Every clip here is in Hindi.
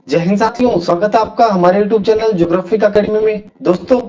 जय हिंद साथियों, स्वागत है आपका हमारे YouTube चैनल ज्योग्राफिक एकेडमी में। दोस्तों,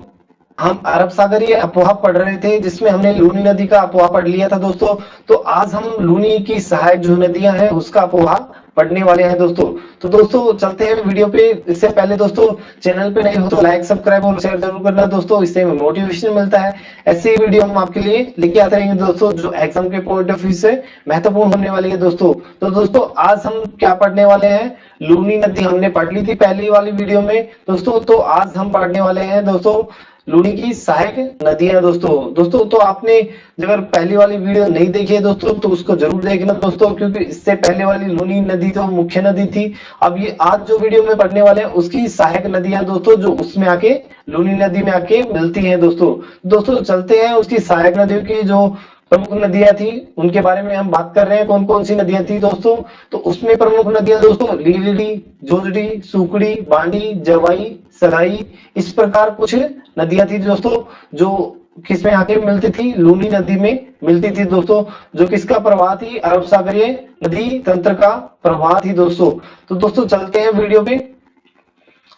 हम अरब सागरीय अफवाह पढ़ रहे थे जिसमें हमने लूनी नदी का अफवाह पढ़ लिया था दोस्तों। तो आज हम लूनी की सहायक जो नदियां हैं उसका अफवाह पढ़ने वाले हैं दोस्तों। तो दोस्तों चलते हैं वीडियो पे। इससे पहले दोस्तों, चैनल पे नए हो तो लाइक सब्सक्राइब और शेयर जरूर करना दोस्तों, इससे हमें मोटिवेशन मिलता है। ऐसे ही वीडियो हम आपके लिए लेके आते रहेंगे दोस्तों, जो एग्जाम के पॉइंट ऑफ व्यू से महत्वपूर्ण होने वाली है दोस्तों। तो दोस्तों आज हम क्या पढ़ने वाले हैं, लूनी नदी हमने पढ़ ली थी पहली वाली वीडियो में दोस्तों। तो आज हम पढ़ने वाले हैं दोस्तों लूनी की सहायक नदियां दोस्तों। तो आपने अगर पहली वाली वीडियो नहीं देखी है दोस्तों तो उसको जरूर देखना दोस्तों, क्योंकि इससे पहले वाली लूनी नदी तो मुख्य नदी थी। अब ये आज जो वीडियो में पढ़ने वाले हैं उसकी सहायक नदियां दोस्तों, जो उसमें आके लूनी नदी में आके मिलती हैं दोस्तों चलते हैं उसकी सहायक नदियों की जो प्रमुख नदियां थी उनके बारे में हम बात कर रहे हैं। कौन कौन सी नदियां थी दोस्तों, तो उसमें प्रमुख नदियां दोस्तों लीलड़ी, जोजड़ी, सुकड़ी, बांडी, जवाई, सराई, इस प्रकार कुछ नदियां थी दोस्तों, जो किसमें आके मिलती थी, लूनी नदी में मिलती थी दोस्तों। जो किसका प्रवाह थी, अरब सागरीय नदी तंत्र का प्रवाह थी दोस्तों। तो दोस्तों चलते हैं वीडियो पे।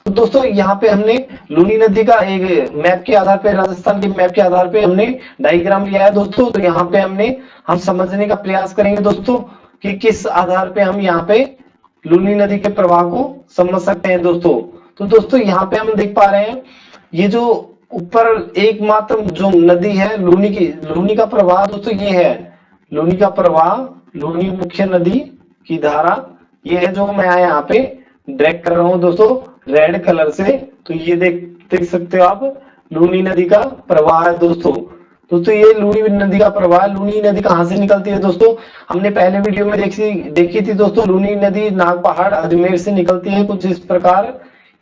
तो दोस्तों यहाँ पे हमने लूनी नदी का एक मैप के आधार पे, राजस्थान के मैप के आधार पे हमने डायग्राम लिया है दोस्तों। तो यहाँ पे हम समझने का प्रयास करेंगे दोस्तों कि किस आधार पे हम यहाँ पे लूनी नदी के प्रवाह को समझ सकते हैं दोस्तों। तो दोस्तों यहाँ पे हम देख पा रहे हैं, ये जो ऊपर एकमात्र जो नदी है लूनी का प्रवाह दोस्तों, ये है लूनी का प्रवाह, लूनी मुख्य नदी की धारा। ये है जो मैं यहाँ पे ड्रैग कर रहा हूँ दोस्तों रेड कलर से। तो ये देख सकते हो आप, लूनी नदी का प्रवाह है दोस्तों ये लूनी नदी का प्रवाह। लूनी नदी कहाँ से निकलती है दोस्तों, हमने पहले वीडियो में देखी थी दोस्तों। लूनी नदी नाग पहाड़ अजमेर से निकलती है कुछ इस प्रकार।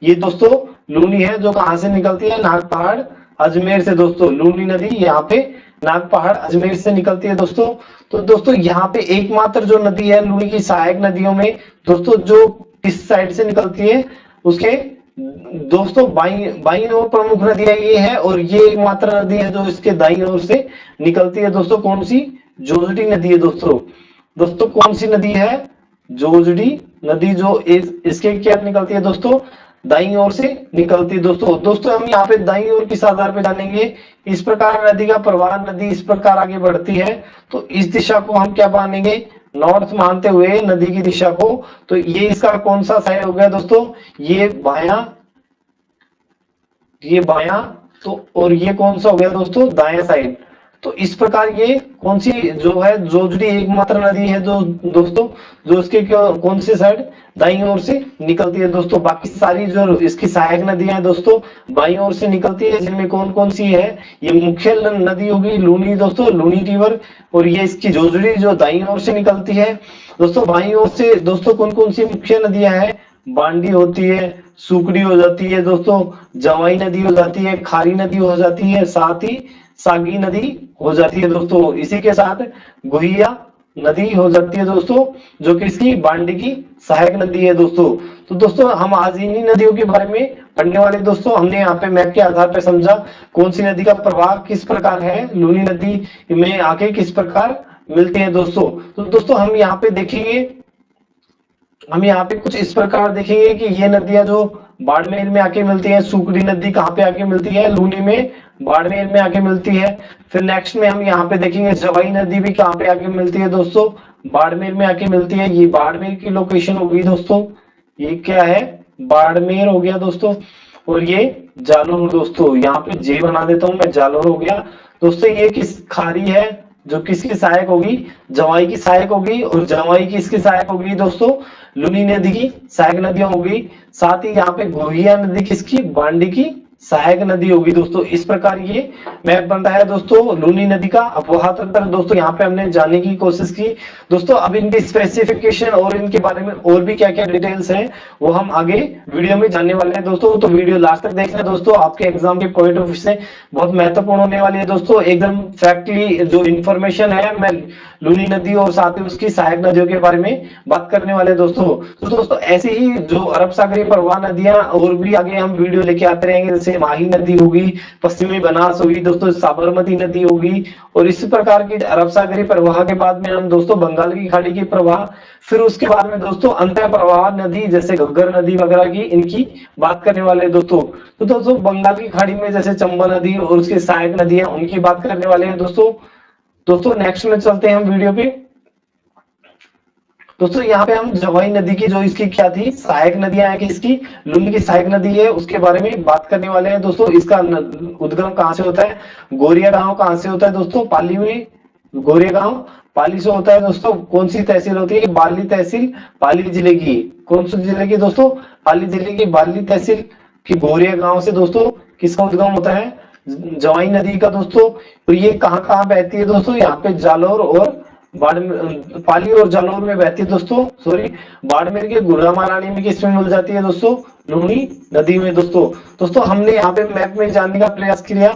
ये दोस्तों लूनी है जो कहाँ से निकलती है, नाग पहाड़ अजमेर से दोस्तों। लूनी नदी यहाँ पे नाग पहाड़ अजमेर से निकलती है दोस्तों। तो दोस्तों यहाँ पे एकमात्र जो नदी है लूनी की सहायक नदियों में दोस्तों, जो किस साइड से निकलती है, उसके दोस्तों बाई ओर प्रमुख नदी है ये है, और ये एकमात्र नदी है जो इसके दाईं ओर से निकलती है दोस्तों। कौन सी, जोजड़ी नदी है दोस्तों कौन सी नदी है, जोजड़ी नदी, जो इसके क्या निकलती है दोस्तों, दाईं ओर से निकलती है दोस्तों हम यहाँ पे दाईं ओर किस आधार पे जानेंगे, इस प्रकार नदी का प्रवाह, नदी इस प्रकार आगे बढ़ती है तो इस दिशा को हम क्या मानेंगे, नॉर्थ मानते हुए नदी की दिशा को। तो ये इसका कौन सा साइड हो गया दोस्तों, ये बायां तो, और ये कौन सा हो गया दोस्तों, दायां साइड। तो इस प्रकार ये कौन सी जो है, जोजड़ी एकमात्र नदी है जो दोस्तों, जो इसके कौन सी साइड, दाईं ओर से निकलती है दोस्तों। बाकी सारी जो इसकी सहायक नदियां हैं दोस्तों बाईं ओर से निकलती है, जिनमें कौन कौन सी है, ये मुख्य नदी होगी लूनी दोस्तों, लूनी रिवर। और ये इसकी जोजड़ी जो दाईं ओर से निकलती है दोस्तों। बाईं ओर से दोस्तों कौन कौन सी मुख्य नदियां हैं, बांडी होती है, सुकड़ी हो जाती है दोस्तों, जवाई नदी हो जाती है, खारी नदी हो जाती है, साथ ही सागी नदी हो जाती है दोस्तों। इसी के साथ गुहिया नदी हो जाती है दोस्तों, जो कि इसकी बांडी की सहायक नदी है दोस्तों। तो दोस्तों हम आज इन्हीं नदियों के बारे में पढ़ने वाले दोस्तों। हमने यहाँ पे मैप के आधार पर समझा कौन सी नदी का प्रवाह किस प्रकार है, लूनी नदी में आके किस प्रकार मिलते हैं दोस्तों। तो दोस्तों हम यहाँ पे देखेंगे, हम यहाँ पे कुछ इस प्रकार देखेंगे कि ये नदियां जो बाड़मेर में आके मिलती है, सुकड़ी नदी कहाँ पे आके मिलती है, लूनी में, बाड़मेर में आके मिलती है। फिर नेक्स्ट में हम यहाँ पे देखेंगे जवाई नदी भी कहाँ पे आके मिलती है दोस्तों, बाड़मेर में आके मिलती है। ये बाड़मेर की लोकेशन होगी दोस्तों, ये क्या है, बाड़मेर हो गया दोस्तों। और ये जालौर दोस्तों, यहाँ पे जे बना देता हूँ मैं, जालौर हो गया दोस्तों। ये किस खारी है जो किसकी सहायक होगी, जवाई की सहायक होगी, और जवाई की इसकी सहायक होगी दोस्तों, लूनी नदी की सहायक नदियां होगी। साथ ही यहाँ पे गोहिया नदी किसकी, बांडी की सहायक नदी होगी दोस्तों। इस प्रकार ये मैप बनता है दोस्तों लूनी नदी का अफवाह तंत्र दोस्तों। यहाँ पे हमने जानने की कोशिश की दोस्तों। अब इनके स्पेसिफिकेशन और इनके बारे में और भी क्या क्या डिटेल्स हैं वो हम आगे वीडियो में जानने वाले हैं दोस्तों। तो वीडियो लास्ट तक देखना दोस्तों, आपके एग्जाम के पॉइंट ऑफ व्यू से बहुत महत्वपूर्ण होने वाली है दोस्तों। एकदम फैक्टली जो इन्फॉर्मेशन है मैं लूनी नदी और साथ ही उसकी सहायक नदियों के बारे में बात करने वाले हैं दोस्तों। तो दोस्तों ऐसे ही जो अरब सागरीय प्रवाह नदियां और भी आगे हम वीडियो लेके आते रहेंगे, जैसे माही नदी होगी, पश्चिमी बनास होगी दोस्तों, साबरमती नदी होगी, और इसी प्रकार की अरब सागरीय प्रवाह के बाद में हम दोस्तों बंगाल की खाड़ी की प्रवाह, फिर उसके बाद में दोस्तों अंत प्रवाह नदी जैसे घग्गर नदी वगैरह की इनकी बात करने वाले हैं दोस्तों। तो दोस्तों बंगाल की खाड़ी में जैसे चंबल नदी और उसकी सहायक नदियां उनकी बात करने वाले हैं दोस्तों। दोस्तों नेक्स्ट में चलते हैं हम वीडियो पे। दोस्तों यहाँ पे हम जवाई नदी की जो इसकी क्या थी, सहायक नदियां है कि इसकी लुनी की सहायक नदी है, उसके बारे में बात करने वाले हैं दोस्तों। इसका उद्गम कहाँ से होता है, गोरिया गांव कहाँ से होता है दोस्तों, पाली में, गोरिया गांव पाली से होता है दोस्तों। कौन सी तहसील होती है, बाली तहसील, पाली जिले की, कौन सी जिले की दोस्तों, पाली जिले की बाली तहसील की गोरिया गांव से दोस्तों किसका उद्गम होता है, जवाई नदी का दोस्तों। तो ये कहाँ कहाँ बहती है दोस्तों, यहाँ पे जालौर और पाली और जालौर में बहती है दोस्तों, सॉरी बाड़मेर के गुड़ा महारानी में किसमें मिल जाती है दोस्तों, लूनी नदी में दोस्तों। दोस्तों हमने यहाँ पे मैप में जानने का प्रयास किया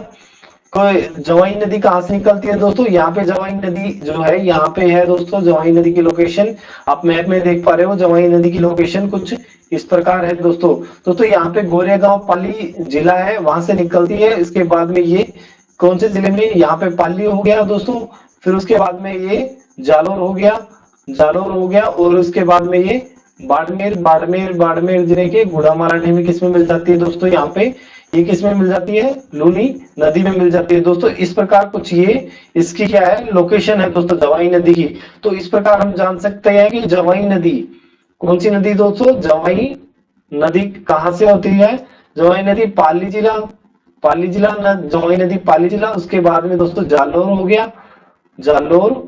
कोई जवाई नदी कहाँ से निकलती है दोस्तों। यहाँ पे जवाई नदी जो है यहाँ पे है दोस्तों, जवाई नदी की लोकेशन आप मैप में देख पा रहे हो। जवाई नदी की लोकेशन कुछ इस प्रकार है दोस्तों। दोस्तों यहाँ पे गोरेगांव पाली जिला है, वहां से निकलती है। इसके बाद में ये कौन से जिले में, यहाँ पे पाली हो गया दोस्तों, फिर उसके बाद में ये जालौर हो गया, जालौर हो गया, और उसके बाद में ये बाड़मेर जिले के गुड़ा महारानी में किसमें मिल जाती है दोस्तों, यहाँ पे ये किसमें मिल जाती है, लूनी नदी में मिल जाती है दोस्तों। इस प्रकार कुछ ये इसकी क्या है, लोकेशन है दोस्तों जवाई नदी की। तो इस प्रकार हम जान सकते हैं कि जवाई नदी कौन सी नदी दोस्तों, जवाई नदी कहाँ से होती है, जवाई नदी पाली जिला, जवाई नदी पाली जिला। उसके बाद में दोस्तों जालौर हो गया, जालौर,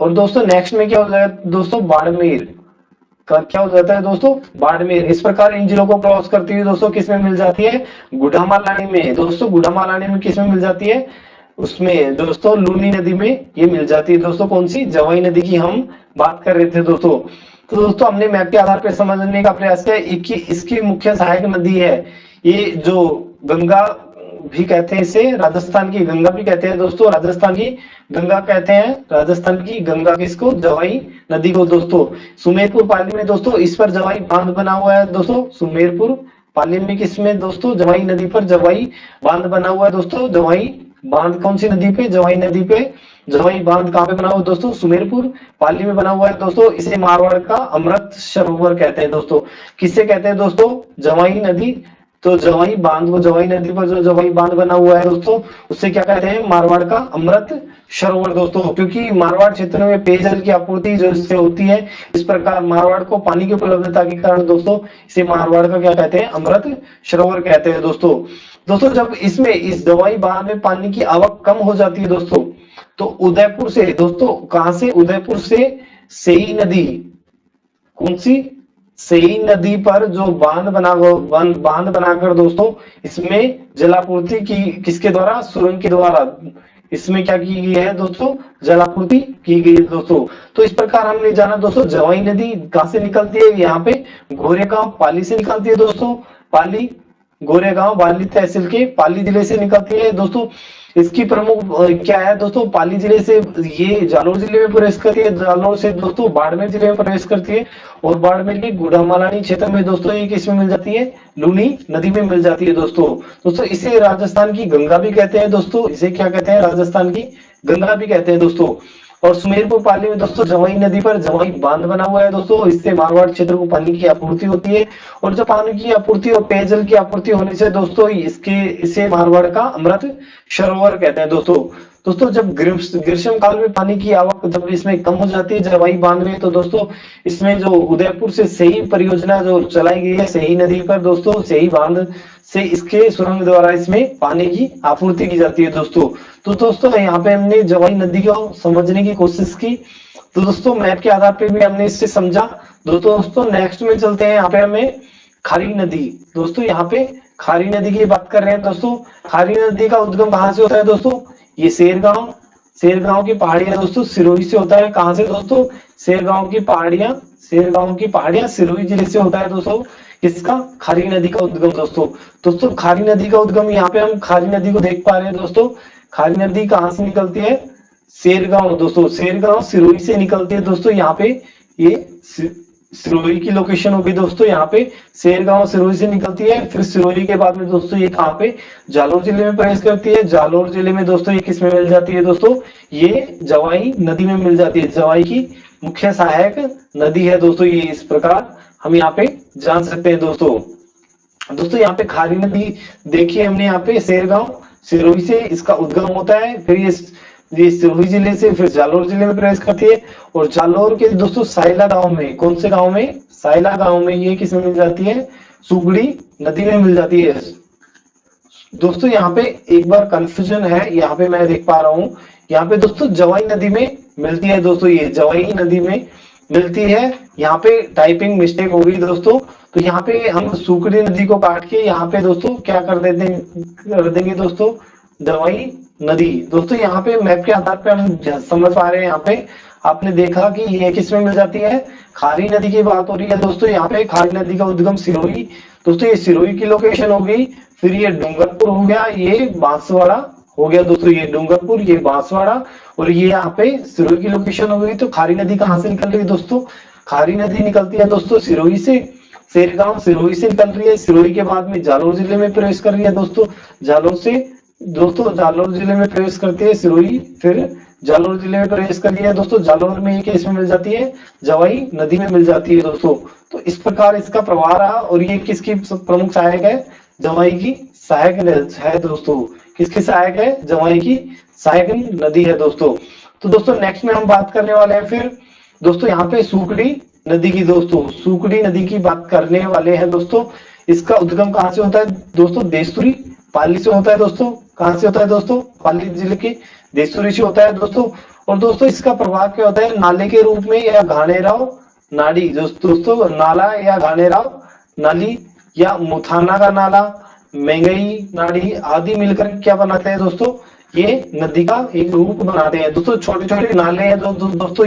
और दोस्तों नेक्स्ट में क्या हो जाएगा दोस्तों, बाड़मेर का क्या हो जाता है दोस्तों, बाड़मेर। इस प्रकार इन जिलों को क्रॉस करती हुई दोस्तों किसमें मिल जाती है, गुड़ामालानी में दोस्तों, गुड़ामालानी में किसमें मिल जाती है, उसमें दोस्तों लूनी नदी में ये मिल जाती है दोस्तों। कौन सी, जवाई नदी की हम बात कर रहे थे दोस्तों। तो दोस्तों हमने मैप के आधार पर समझने का प्रयास किया, इसकी मुख्य सहायक नदी है ये जो गंगा भी कहते हैं इसे, राजस्थान की गंगा भी कहते हैं दोस्तों, राजस्थान की गंगा कहते हैं, राजस्थान की गंगा किसको, जवाई नदी को दोस्तों। सुमेरपुर पाली में दोस्तों इस पर जवाई बांध बना हुआ है दोस्तों, सुमेरपुर पाली में किसमें दोस्तों, जवाई नदी पर जवाई बांध बना हुआ है दोस्तों। जवाई बांध कौन सी नदी पे, जवाई नदी पे। जवाई बांध कहाँ पे बना हुआ है दोस्तों, सुमेरपुर पाली में बना हुआ है दोस्तों। इसे मारवाड़ का अमृत सरोवर कहते हैं दोस्तों। किससे कहते हैं दोस्तों, जवाई नदी, तो जवाई बांध को, जवाई नदी पर जो जवाई बांध बना हुआ है दोस्तों उससे क्या कहते हैं, मारवाड़ का अमृत सरोवर दोस्तों। क्योंकि मारवाड़ क्षेत्र में पेयजल की आपूर्ति जो इससे होती है, इस प्रकार मारवाड़ को पानी की उपलब्धता के कारण दोस्तों इसे मारवाड़ का क्या कहते हैं, अमृत सरोवर कहते हैं दोस्तों। दोस्तों जब इसमें इस जवाई बांध में पानी की आवक कम हो जाती है दोस्तों, तो उदयपुर से दोस्तों, कहां से, उदयपुर से सेई नदी, कौन सी, सेई नदी पर जो बांध बनाकर दोस्तों इसमें जलापूर्ति की, किसके द्वारा, सुरंग के द्वारा इसमें क्या की गई है दोस्तों, जलापूर्ति की गई है दोस्तों। तो इस प्रकार हमने जाना दोस्तों जवाई नदी कहां से निकलती है, यहाँ पे गोरेगांव पाली से निकलती है दोस्तों, पाली गोरेगांव पाली तहसील के पाली जिले से निकलती है दोस्तों। इसकी प्रमुख क्या है दोस्तों, पाली जिले से ये जालौर जिले में प्रवेश करती है, जालौर से दोस्तों बाड़मेर जिले में प्रवेश करती है, और बाड़मेर के गुड़ामालानी क्षेत्र में दोस्तों ये किसमें मिल जाती है, लूनी नदी में मिल जाती है दोस्तों। दोस्तों इसे राजस्थान की गंगा भी कहते हैं दोस्तों, इसे क्या कहते हैं, राजस्थान की गंगा भी कहते हैं दोस्तों। और सुमेरपुर पाली में दोस्तों जवाई नदी पर जवाई बांध बना हुआ है दोस्तों, इससे मारवाड़ क्षेत्र को पानी की आपूर्ति होती है। और जो पानी की आपूर्ति और पेयजल की आपूर्ति होने से दोस्तों इसे मारवाड़ का अमृत सरोवर कहते हैं दोस्तों। दोस्तों जब ग्रीष्म काल में पानी की आवक जब इसमें कम हो जाती है जवाई बांध में, तो दोस्तों इसमें जो उदयपुर से सेई परियोजना जो चलाई गई है सेई नदी पर दोस्तों, सेई बांध से इसके सुरंग द्वारा इसमें पानी की आपूर्ति की जाती है दोस्तों। तो दोस्तों यहाँ पे हमने जवाई नदी को समझने की कोशिश की, तो दोस्तों मैप के आधार पे भी हमने इससे समझा। दोस्तों नेक्स्ट में चलते हैं, यहाँ पे हमें खारी नदी, दोस्तों यहाँ पे खारी नदी की बात कर रहे हैं दोस्तों। खारी नदी का उद्गम कहाँ से होता है दोस्तों, ये शेरगांव की पहाड़ियां दोस्तों सिरोही से होता है। कहां से दोस्तों, शेरगांव की पहाड़ियां सिरोही जिले से होता है दोस्तों। किसका, खारी नदी का उद्गम दोस्तों खारी नदी का उद्गम यहाँ पे हम खारी नदी को देख पा रहे हैं दोस्तों। खारी नदी कहाँ से निकलती है, सेरगांव दोस्तों, सेरगांव सिरोही से निकलती है दोस्तों। यहाँ पे ये सिरोही की लोकेशन होगी दोस्तों। यहाँ पे सेरगांव सिरोही से निकलती है। फिर सिरोही के बाद में दोस्तों ये कहाँ पे जालोर जिले में प्रवेश करती है। जालोर जिले में दोस्तों ये किस में मिल जाती है दोस्तों, ये जवाई नदी में मिल जाती है। जवाई की मुख्य सहायक नदी है दोस्तों ये, इस प्रकार हम यहाँ पे जान सकते हैं दोस्तों। दोस्तों यहाँ पे खारी नदी देखिए हमने, यहाँ पे सेरगांव सिरोही से इसका उद्गम होता है। फिर ये सिरोही जिले से फिर जालोर जिले में प्रवेश करती है। और जालोर के दोस्तों सायला गांव में, कौन से गांव में, सायला गांव में ये किस में मिल जाती है, सुगड़ी नदी में मिल जाती है। दोस्तों यहाँ पे एक बार कंफ्यूजन है, यहाँ पे मैं देख पा रहा हूँ, यहाँ पे दोस्तों जवाई नदी में मिलती है दोस्तों, ये जवाई नदी में मिलती है। यहाँ पे टाइपिंग मिस्टेक हो गई दोस्तों। तो यहाँ पे हम सुकड़ी नदी को काट के यहाँ पे दोस्तों क्या कर देंगे दोस्तों, जवाई नदी। दोस्तों यहाँ पे मैप के आधार पे हम समझ पा रहे हैं, यहाँ पे आपने देखा कि ये किस में मिल जाती है, खारी नदी की बात हो रही है दोस्तों। यहाँ पे खारी नदी का उद्गम सिरोही, दोस्तों ये सिरोही की लोकेशन हो गई। फिर ये डूंगरपुर हो गया, ये बांसवाड़ा हो गया दोस्तों, ये डूंगरपुर, ये बांसवाड़ा, और ये यहाँ पे सिरोही की लोकेशन हो गई। तो खारी नदी कहाँ से निकल रही है दोस्तों, खारी नदी निकलती है दोस्तों सिरोही से। सेरगांव सिरोही से निकल रही है। सिरोही के बाद में जालोर जिले में प्रवेश कर रही है दोस्तों। जालोर से दोस्तों जालोर जिले में प्रवेश करती है सिरोही, फिर जालोर जिले में प्रवेश कर रही है दोस्तों। जालोर में ये किस में मिल जाती है, जवाई नदी में मिल जाती है दोस्तों। तो इस प्रकार इसका प्रवाह रहा। और ये किसकी प्रमुख सहायक है, जवाई की सहायक है दोस्तों। किसकी सहायक है, जवाई की सहायक नदी है दोस्तों। तो दोस्तों नेक्स्ट में हम बात करने वाले हैं फिर दोस्तों यहाँ पे सुकड़ी नदी की। दोस्तों सुकड़ी नदी की बात करने वाले हैं दोस्तों। इसका उद्गम कहाँ से होता है दोस्तों, देशुरी पाली से होता है दोस्तों। कहाँ से होता है दोस्तों, पाली जिले के देशुरी से होता है दोस्तों। और दोस्तों इसका प्रभाव क्या होता है, नाले के रूप में या घाणेराव नाड़ी दोस्तों, नाला या घाणेराव नाली या मुथाना का नाला, महंगई नाड़ी आदि मिलकर क्या बनाते हैं दोस्तों, ये नदी का एक रूप बनाते हैं दोस्तों। छोटे छोटे नाले हैं दोस्तों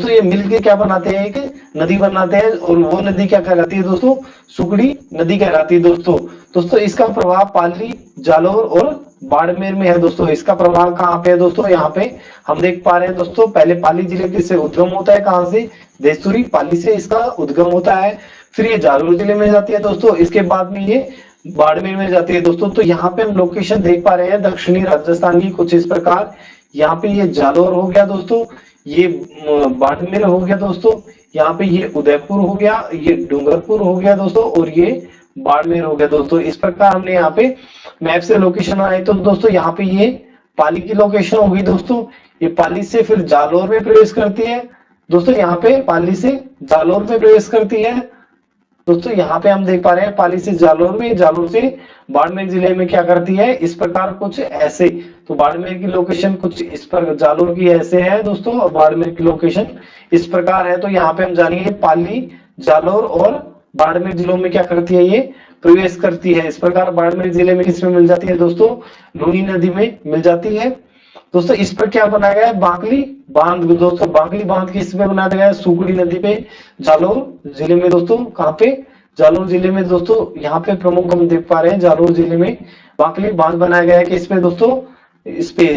ये मिलके क्या बनाते हैं, एक नदी बनाते हैं। और वो नदी क्या कहलाती है दोस्तों, सुकड़ी नदी कहलाती है दोस्तों। इसका प्रभाव पाली, जालोर और बाड़मेर में है दोस्तों। इसका प्रभाव कहाँ पे है दोस्तों, यहाँ पे हम देख पा रहे हैं दोस्तों। पहले पाली जिले के से उद्गम होता है, कहाँ से, देशुरी पाली से इसका उद्गम होता है। फिर ये जालोर जिले में जाती है दोस्तों। इसके बाद में ये बाड़मेर में जाती है दोस्तों। तो यहाँ पे हम लोकेशन देख पा रहे हैं दक्षिणी राजस्थान की कुछ इस प्रकार। यहाँ पे ये जालोर हो गया दोस्तों, ये बाड़मेर हो गया दोस्तों, यहाँ पे ये उदयपुर हो गया, ये डूंगरपुर हो गया दोस्तों, और ये बाड़मेर हो गया दोस्तों। इस प्रकार हमने यहाँ पे मैप से लोकेशन बनाई। तो दोस्तों यहाँ पे ये पाली की लोकेशन होगी दोस्तों। ये पाली से फिर जालोर में प्रवेश करती है दोस्तों। यहाँ पे पाली से जालोर में प्रवेश करती है दोस्तों। यहाँ पे हम देख पा रहे हैं पाली से जालोर में, जालोर से बाड़मेर जिले में क्या करती है, इस प्रकार कुछ ऐसे। तो बाड़मेर की लोकेशन कुछ इस पर, जालोर की ऐसे है दोस्तों, और बाड़मेर की लोकेशन इस प्रकार है। तो यहाँ पे हम जानिए पाली, जालोर और बाड़मेर जिलों में क्या करती है, ये प्रवेश करती है। इस प्रकार बाड़मेर जिले में किसमें मिल जाती है दोस्तों, लूनी नदी में मिल जाती है दोस्तों। इस पर क्या बनाया गया है, बांकली बांध दोस्तों। बांकली बांध किस पे बनाया गया है, सुकड़ी नदी पे, जालोर जिले में दोस्तों। कहाँ पे, जालोर जिले में दोस्तों। यहाँ पे प्रमुख हम देख पा रहे हैं जालोर जिले में बांकली बांध बनाया गया है। किस पे दोस्तों, इस पे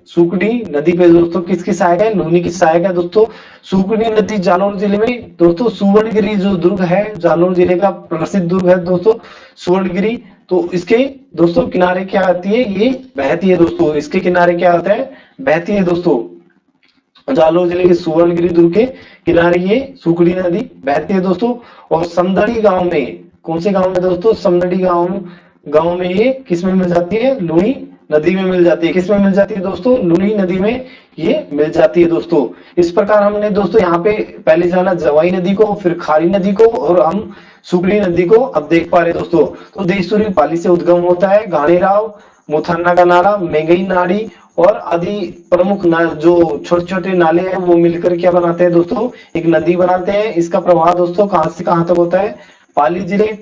सुकड़ी नदी पे दोस्तों। किसकी सहायक है, लूनी की सहायक है दोस्तों। सुकड़ी नदी जालोर जिले में दोस्तों, सुवर्णगिरी जो दुर्ग है, जालोर जिले का प्रसिद्ध दुर्ग है दोस्तों सुवर्णगिरी। तो इसके दोस्तों किनारे क्या आती है, ये बहती है दोस्तों। इसके किनारे क्या आता है, बहती है दोस्तों। जालोर जिले के सुवर्णगिरी दुर्ग के किनारे ये सुकड़ी नदी बहती है दोस्तों। और समदड़ी गांव में, कौन से गांव में दोस्तों, समदड़ी गांव में ये किस में मिल जाती है, लूनी नदी में मिल जाती है। किस में मिल जाती है दोस्तों, लूनी नदी में ये मिल जाती है दोस्तों। इस प्रकार हमने दोस्तों यहाँ पे पहले जाना जवाई नदी को, फिर खारी नदी को, और हम सुकड़ी नदी को अब देख पा रहे हैं दोस्तों। तो देशुरी पाली से उद्गम होता है, घाणेराव, मुथन्ना का नाला, महंगई नाड़ी और आदि प्रमुख जो छोटे छोटे नाले हैं वो मिलकर क्या बनाते हैं दोस्तों, एक नदी बनाते हैं। इसका प्रवाह दोस्तों कहां से कहां तक होता है, पाली जिले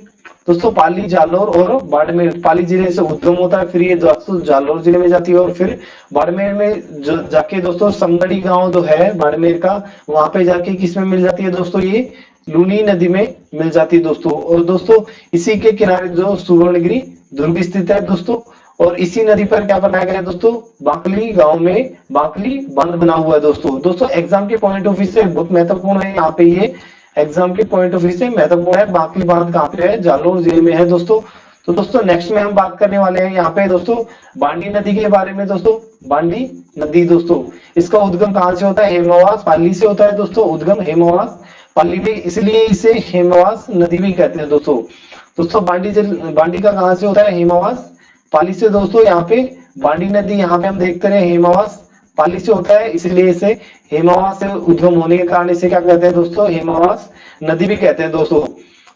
दोस्तों, पाली, जालोर और बाड़मेर। पाली जिले से उद्गम होता है, फिर ये दोस्तों जालोर जिले में जाती है, और फिर बाड़मेर में जाके दोस्तों समदड़ी गांव जो है बाड़मेर का, वहां पे जाके किसमें मिल जाती है दोस्तों, ये लूनी नदी में मिल जाती है दोस्तों। और दोस्तों इसी के किनारे जो सुवर्णगिरी दुर्ग स्थित है दोस्तों, और इसी नदी पर क्या बनाया गया है दोस्तों, बाकली गांव में बाकली बांध बना हुआ है दोस्तों। दोस्तों एग्जाम के पॉइंट ऑफ व्यू से बहुत महत्वपूर्ण है यहाँ पे, ये एग्जाम के पॉइंट ऑफ व्यू से महत्वपूर्ण है। बाकली बांध कहाँ पे है, जालौर जिले में है दोस्तों। तो दोस्तों नेक्स्ट में हम बात करने वाले हैं यहाँ पे दोस्तों बांडी नदी के बारे में। दोस्तों बांडी नदी दोस्तों, इसका उद्गम कहाँ से होता है, हेमावास पाली से होता है दोस्तों। उद्गम हेमावास पाली में, इसलिए इसे हेमावास नदी भी कहते हैं दोस्तों। दोस्तों बांडी का कहाँ से होता है, हेमावास पाली से दोस्तों। यहाँ पे बांडी नदी यहाँ पे हम देखते रहे हेमावास पाली से होता है, इसलिए इसे हेमावास से उद्गम होने के कारण इसे क्या कहते हैं दोस्तों, हेमावास नदी भी कहते हैं दोस्तों।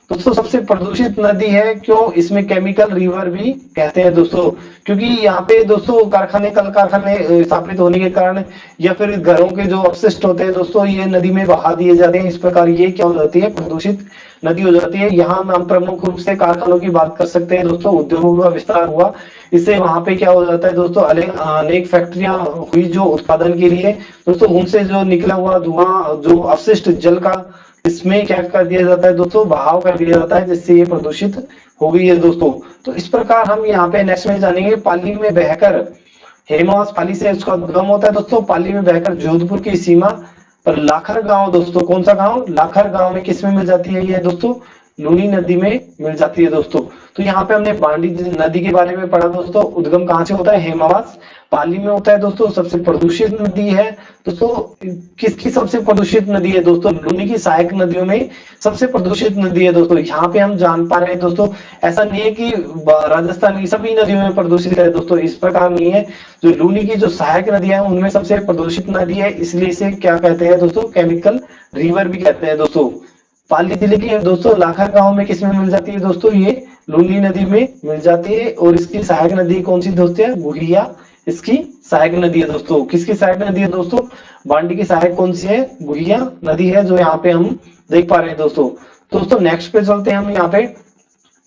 दोस्तों सबसे प्रदूषित नदी है, क्यों, इसमें केमिकल रिवर भी कहते हैं दोस्तों, क्योंकि यहाँ पे दोस्तों कारखाने कल कारखाने स्थापित होने के कारण या फिर घरों के जो अपशिष्ट होते हैं दोस्तों ये नदी में बहा दिए जाते हैं। इस प्रकार ये क्या हो जाती है, प्रदूषित नदी हो जाती है। यहाँ हम प्रमुख रूप से कारखानों की बात कर सकते हैं दोस्तों, उद्योगों का विस्तार हुआ, इससे वहां पे क्या हो जाता है दोस्तों, अनेक फैक्ट्रियां हुई जो उत्पादन के लिए दोस्तों, उनसे जो निकला हुआ धुआं, जो अपशिष्ट जल का, इसमें क्या कर दिया जाता है दोस्तों, बहाव कर दिया जाता है, जिससे ये प्रदूषित हो गई है दोस्तों। तो इस प्रकार हम यहाँ पे नेक्स्ट में जानेंगे पाली में बहकर, हेमावास पाली से उसका उद्गम होता है दोस्तों, पाली में बहकर जोधपुर की सीमा पर लाखर गांव दोस्तों, कौन सा गांव, लाखर गांव में किसमें मिल जाती है ये दोस्तों, लूनी नदी में मिल जाती है दोस्तों। तो यहाँ पे हमने बांडी नदी के बारे में पढ़ा दोस्तों, उद्गम कहाँ से होता है, हेमावास पाली में होता है दोस्तों। सबसे प्रदूषित नदी है दोस्तों, किसकी सबसे प्रदूषित नदी है दोस्तों, लूनी की सहायक नदियों में सबसे प्रदूषित नदी है दोस्तों। यहाँ पे हम जान पा रहे हैं दोस्तों, ऐसा नहीं है कि राजस्थान की सभी नदियों में प्रदूषित है दोस्तों, इस प्रकार नहीं है। जो लूनी की जो सहायक नदियां हैं उनमें सबसे प्रदूषित नदी है, इसलिए इसे क्या कहते हैं दोस्तों, केमिकल रिवर भी कहते हैं दोस्तों। पाली जिले की दोस्तों लाखर गांव में किसमें मिल जाती है दोस्तों, ये लूनी नदी में मिल जाती है। और इसकी सहायक नदी कौन सी दोस्तों, गुहिया इसकी सहायक नदी है दोस्तों। किसकी सहायक नदी है दोस्तों, बांडी की सहायक कौन सी है, गुहिया नदी है, जो यहाँ पे हम देख पा रहे हैं दोस्तों। दोस्तों नेक्स्ट पे चलते हैं हम, यहाँ पे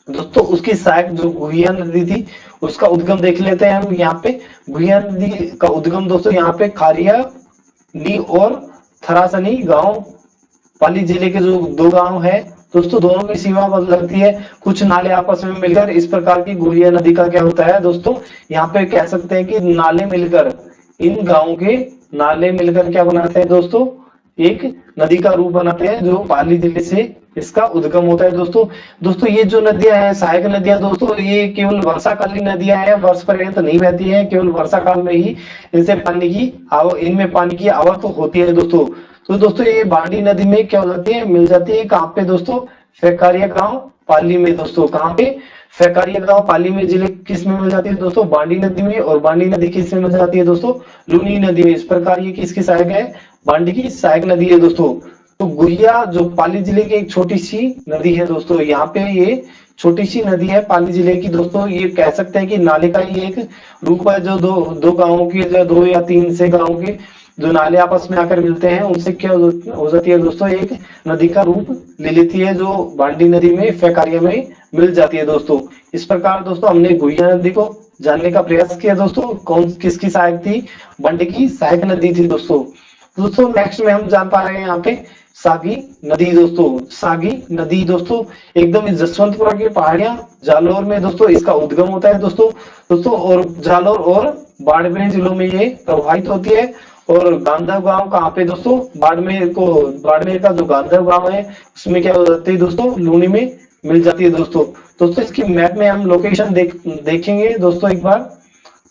दोस्तों उसकी सहायक जो गुहिया नदी थी उसका उद्गम देख लेते हैं हम। यहाँ पे गुहिया नदी का उद्गम दोस्तों यहाँ पे खारिया नी और थरासनी गांव, पाली जिले के जो दो गांव है दोस्तों, दोनों की सीमा लगती है, कुछ नाले आपस में मिलकर, इस प्रकार की गुहिया नदी का क्या होता है दोस्तों, यहाँ पे कह सकते हैं कि नाले मिलकर, इन गांवों के नाले मिलकर क्या बनाते हैं दोस्तों, एक नदी का रूप बनाते हैं, जो पाली जिले से इसका उद्गम होता है दोस्तों। दोस्तों ये जो नदियां हैं सहायक नदियां दोस्तों, ये केवल वर्षाकालीन नदियां हैं, वर्ष पर्यंत नहीं बहती हैं, केवल वर्षा काल में ही इनसे इनमें पानी की आवक होती है दोस्तों। तो दोस्तों ये बांडी नदी में क्या हो जाती है, मिल जाती है कहाँ पे दोस्तों, फेकारिया गांव पाली में दोस्तों। कहाँ पे, फेकारिया गांव पाली में जिले किस में मिल जाती है दोस्तों, बांडी नदी में। और बांडी नदी किस में मिल जाती है दोस्तों, लूनी नदी में। इस प्रकार ये किसकी सहायक है, बांडी की सहायक नदी है दोस्तों। तो गुहिया जो पाली जिले की एक छोटी सी नदी है दोस्तों, यहाँ पे ये छोटी सी नदी है पाली जिले की दोस्तों, ये कह सकते हैं कि नाले का ही एक रूप है, जो दो गांवों के, जो 2 या 3 से गांवों के जो नाले आपस में आकर मिलते हैं, उनसे क्या हो जाती है दोस्तों, एक नदी का रूप ले लेती है, जो बांडी नदी में फेकारिया में मिल जाती है दोस्तों। इस प्रकार दोस्तों हमने गुहिया नदी को जानने का प्रयास किया दोस्तों, कौन किसकी सहायक थी, बांडी की सहायक नदी थी दोस्तों। दोस्तों नेक्स्ट में हम जान पा रहे हैं यहाँ पे सागी नदी दोस्तों। सागी नदी दोस्तों एकदम जसवंतपुरा की पहाड़ियां जालौर में दोस्तों इसका उद्गम होता है दोस्तों। और जालौर और बाड़मेर जिलों में ये प्रवाहित होती है। और गांधव गांव कहाँ पे दोस्तों, बाड़मेर का जो गांधव गांव है उसमें क्या हो जाती है दोस्तों, लूनी में मिल जाती है दोस्तों। दोस्तों इसकी मैप में हम लोकेशन देखेंगे दोस्तों एक बार।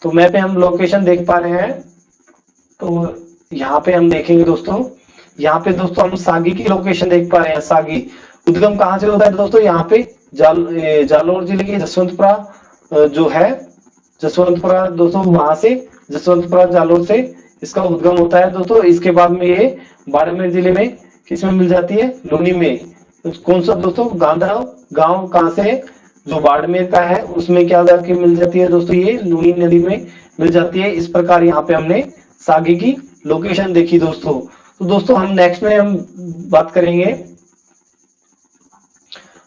तो मैप में हम लोकेशन देख पा रहे हैं, तो यहाँ पे हम देखेंगे दोस्तों, यहाँ पे दोस्तों हम सागी की लोकेशन देख पा रहे हैं। सागी उद्गम कहाँ से होता है दोस्तों, यहाँ पे जालौर जिले के जसवंतपुरा जो है, जसवंतपुरा दोस्तों, वहां से जसवंतपुरा जालौर से इसका उद्गम होता है दोस्तों। इसके बाद में ये बाड़मेर जिले में किसमें मिल जाती है, लूनी में। तो कौन सा दोस्तों, गांधव गांव कहाँ से, जो बाड़मेर का है उसमें क्या जाके मिल जाती है दोस्तों, ये लूनी नदी में मिल जाती है। इस प्रकार यहाँ पे हमने सागी की लोकेशन देखी दोस्तों। तो दोस्तों हम नेक्स्ट में हम बात करेंगे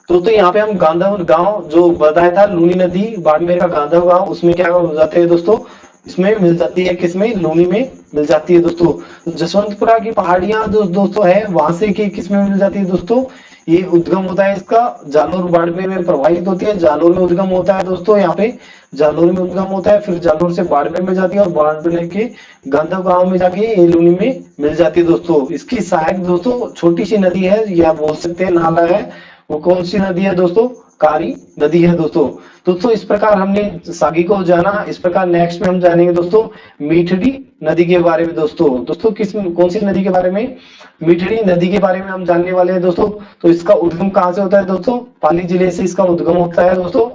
दोस्तों, यहाँ पे हम गांधव गांव जो बताया था, लूनी नदी बाड़मेर का गांधव गांव, उसमें क्या हो जाते हैं दोस्तों, इसमें मिल जाती है, किसमें, लूनी में मिल जाती है दोस्तों। जसवंतपुरा की पहाड़ियां जो दोस्तों है, वहां से किसमें मिल जाती है दोस्तों, ये उद्गम होता है इसका जालोर बाड़मेर में प्रवाहित होती है, जालोर में उद्गम होता है दोस्तों। यहाँ पे जालोर में उद्गम होता है, फिर जालोर से बाड़मेर में जाती है और बाड़मेर के गंधव गांव में जाके ये लूनी में मिल जाती है दोस्तों। इसकी सहायक दोस्तों छोटी सी नदी है या बोल सकते हैं नाला है, वो कौन सी नदी है दोस्तों? कारी नदी है दोस्तों। दोस्तों इस प्रकार हमने सागी को जाना, इस प्रकार नेक्स्ट में हम जानेंगे दोस्तों मीठड़ी नदी के बारे में दोस्तों। दोस्तों कौन सी नदी के बारे में? मीठड़ी नदी के बारे में हम जानने वाले हैं दोस्तों। तो इसका उद्गम कहाँ से होता है दोस्तों? पाली जिले से इसका उद्गम होता है दोस्तों।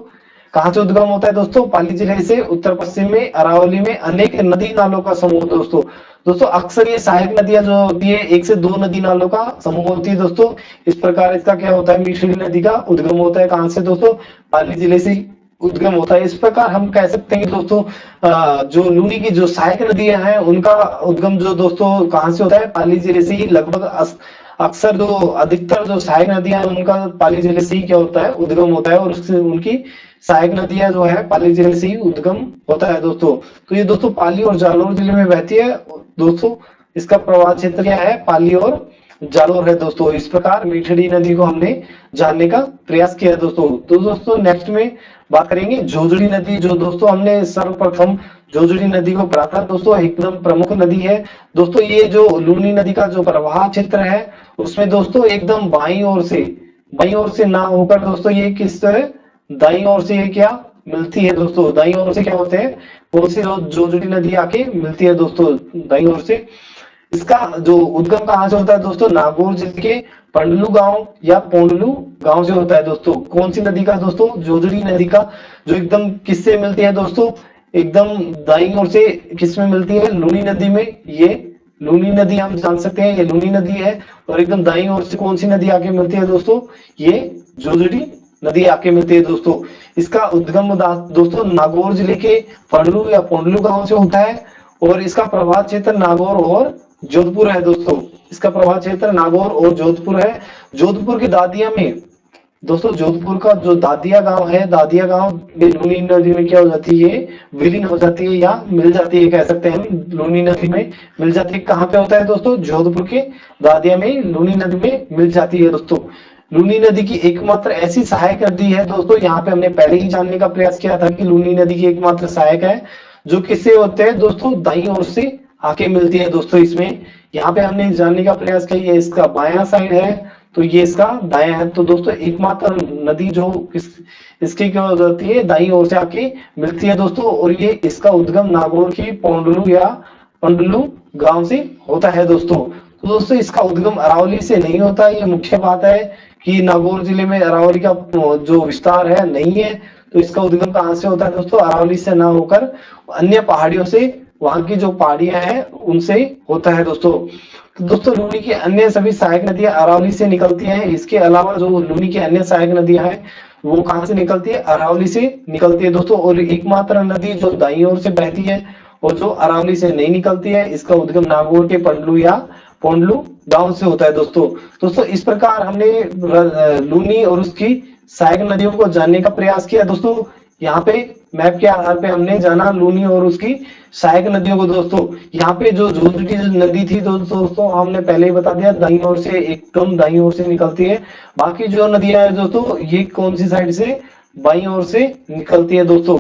कहाँ से उद्गम होता है दोस्तों? पाली जिले से। उत्तर पश्चिम में अरावली में अनेक नदी नालों का समूह दोस्तों। दोस्तों अक्सर ये सहायक नदियां जो होती है 1 से 2 नदी नालों का समूह होती है दोस्तों। इस प्रकार इसका क्या होता है? मीठड़ी नदी का उद्गम होता है कहाँ से दोस्तों? पाली जिले से उद्गम होता है। इस प्रकार हम कह सकते हैं दोस्तों जो लूनी की जो सहायक नदियां हैं उनका उद्गम जो दोस्तों कहाँ से होता है? पाली जिले से ही। लगभग अक्सर जो अधिकतर जो सहायक नदियां हैं उनका पाली जिले से ही क्या होता है? उद्गम होता है, और उससे उनकी सहायक नदियां जो है पाली जिले से ही उद्गम होता है दोस्तों। तो ये दोस्तों पाली और जालौर जिले में बहती है दोस्तों। इसका प्रवाह क्षेत्र क्या है? पाली और जालौर है दोस्तों। इस प्रकार मीठड़ी नदी को हमने जानने का प्रयास किया है दोस्तों। तो दोस्तों नेक्स्ट में बात करेंगे जोजड़ी नदी, जो दोस्तों हमने सर्वप्रथम जोजड़ी नदी को पढ़ा था दोस्तों। एकदम प्रमुख नदी है दोस्तों। ये जो लूनी नदी का जो प्रवाह क्षेत्र है उसमें दोस्तों एकदम बाईं ओर से ना होकर दोस्तों ये किस तरह दाईं ओर से ये क्या मिलती है दोस्तों? दाईं ओर से क्या होते हैं? कौन सी जोजड़ी नदी आके मिलती है दोस्तों दाईं ओर से। इसका जो उद्गम कहाँ से होता है दोस्तों? नागौर जिले के पंडलू गांव या पोंडलू गांव से होता है दोस्तों। कौन सी नदी का दोस्तों? जोजड़ी नदी का, जो एकदम किससे मिलती है दोस्तों? एकदम दाईं ओर से किस में मिलती है? लूनी नदी में। ये लूनी नदी हम जान सकते हैं, ये लूनी नदी है। और एकदम दाईं ओर से कौन सी नदी आके मिलती है दोस्तों? ये जोजड़ी नदी आके मिलती है दोस्तों। इसका उद्गम दोस्तों नागौर जिले के पंडलू या पोंडलू गांव से होता है, और इसका प्रवाह क्षेत्र नागौर और जोधपुर है दोस्तों। इसका प्रवाह क्षेत्र नागौर और जोधपुर है। जोधपुर के दादिया में दोस्तों, जोधपुर का जो दादिया गांव है, दादिया गांव लूनी नदी में क्या हो जाती है? विलीन हो जाती है या मिल जाती है, कह सकते हैं हम। लूनी नदी में मिल जाती है। कहाँ पे होता है दोस्तों? जोधपुर के दादिया में लूनी नदी में मिल जाती है दोस्तों। लूनी नदी की एकमात्र ऐसी सहायक नदी है दोस्तों, यहाँ पे हमने पहले ही जानने का प्रयास किया था कि लूनी नदी की एकमात्र सहायक है, जो किससे होते हैं दोस्तों? दाईं ओर से आके मिलती है दोस्तों। इसमें यहाँ पे हमने जानने का प्रयास किया, ये इसका बायां साइड है तो ये इसका दायां है। तो दोस्तों एकमात्र नदी जो इसकी क्या होती है? दाईं ओर से आके मिलती है दोस्तों। और ये इसका उद्गम नागौर की पोंडलू या पंडलू गांव से होता है दोस्तों। तो दोस्तों इसका उद्गम अरावली से नहीं होता। ये मुख्य बात है कि नागौर जिले में अरावली का जो विस्तार है नहीं है। तो इसका उद्गम कहाँ से होता है दोस्तों? अरावली से ना होकर अन्य पहाड़ियों से, वहां की जो पहाड़ियां हैं उनसे होता है दोस्तों। तो दोस्तों लूनी की अन्य सभी सहायक नदियां अरावली से निकलती हैं। इसके अलावा जो लूनी की अन्य सहायक नदियां हैं वो कहाँ से निकलती है? अरावली से निकलती है दोस्तों। और एकमात्र नदी जो दाईं ओर से बहती है और जो अरावली से नहीं निकलती है, इसका उद्गम नागौर के पंडलू या पोंडलू गांव से होता है दोस्तों। इस प्रकार हमने लूनी और उसकी सहायक नदियों को जानने का प्रयास किया दोस्तों। यहाँ पे मैप के आधार पे हमने जाना लूनी और उसकी सहायक नदियों को दोस्तों। यहाँ पे जो जोजड़ी नदी थी दोस्तों हमने पहले ही बता दिया, दाईं ओर से, एकदम दाईं ओर से निकलती है। बाकी जो नदियां है दोस्तों ये कौन सी साइड से? बाईं ओर से निकलती है दोस्तों।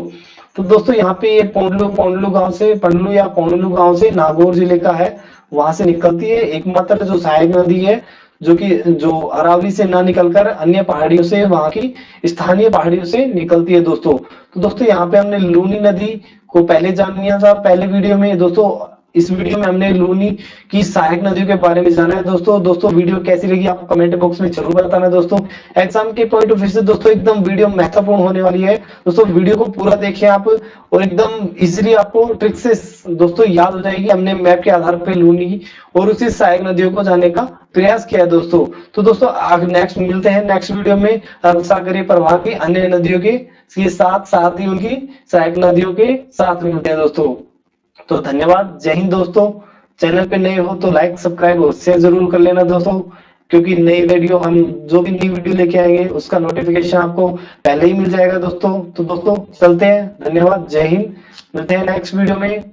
तो दोस्तों यहाँ पे ये पोंडलू गांव से, पंडलू या पोंडलू गांव से नागौर जिले का है, वहां से निकलती है। एकमात्र जो सहायक नदी है जो अरावली से ना निकलकर अन्य पहाड़ियों से, वहां की स्थानीय पहाड़ियों से निकलती है दोस्तों। तो दोस्तों यहाँ पे हमने लूनी नदी को पहले जान लिया था पहले वीडियो में दोस्तों। इस वीडियो में हमने लूनी की सहायक नदियों के बारे में जाना है दोस्तों। वीडियो कैसी लगी आप कमेंट बॉक्स में जरूर बताना दोस्तों। एग्जाम के पॉइंट ऑफ व्यू से दोस्तों एकदम वीडियो महत्वपूर्ण होने वाली है दोस्तों। वीडियो को पूरा देखिए आप, और एकदम इजीली आपको ट्रिक से दोस्तों याद हो जाएगी। हमने मैप के आधार पर लूनी और उसी सहायक नदियों को जानने का प्रयास किया है दोस्तों। तो दोस्तों आगे नेक्स्ट मिलते हैं नेक्स्ट वीडियो में सागरीय प्रवाह की अन्य नदियों के साथ ही उनकी सहायक नदियों के साथ मिलते हैं दोस्तों। तो धन्यवाद, जय हिंद दोस्तों। चैनल पे नए हो तो लाइक सब्सक्राइब और शेयर जरूर कर लेना दोस्तों, क्योंकि नई वीडियो हम जो भी नई वीडियो लेके आएंगे उसका नोटिफिकेशन आपको पहले ही मिल जाएगा दोस्तों। तो दोस्तों चलते हैं, धन्यवाद, जय हिंद। मिलते हैं नेक्स्ट वीडियो में।